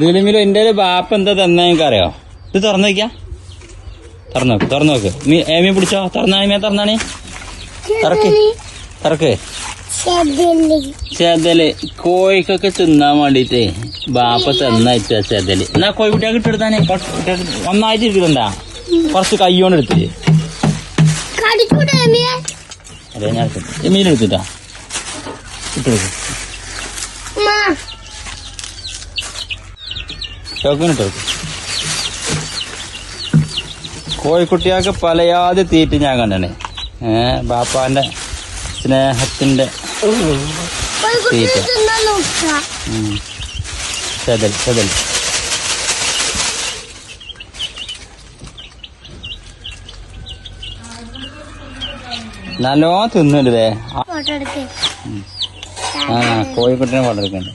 ദിലുമിലോ എന്റെ ബാപ്പ എന്താ തന്നെ എനിക്കറിയോ? ഇത് തുറന്നു നോക്കിയാ, തുറന്നു നോക്ക്. ഏമി പിടിച്ചോ, തുറന്നാണി തുറന്നാണി, തുറക്ക്. ചെതല് കോഴിക്കൊക്കെ തിന്നാൻ വേണ്ടീട്ട് ബാപ്പ തന്നയച്ച ചെതല്. എന്നാ കോഴിക്കുട്ടിയൊക്കെ ഇട്ടെടുത്താനേ, ഒന്നായിട്ട് ഇരിക്കുന്നുണ്ടാ, കുറച്ച് കയ്യോണ്ട് എടുത്തിട്ട്. അതെ ഞാൻ മീനെടുത്തിട്ടാ ഇട്ടെടുക്കും. ചോക്കിനിട്ടെടുക്കും. കോഴിക്കുട്ടിയൊക്കെ പലയാതെ തീറ്റ ഞാൻ കണ്ടേ. ബാപ്പാന്റെ സ്നേഹത്തിന്റെ തീറ്റ. ചെതൽ നല്ലോ തിന്നല്ലേ. കോഴിക്കുട്ടിനെ ഫോട്ടോ എടുക്കണ്ടേ.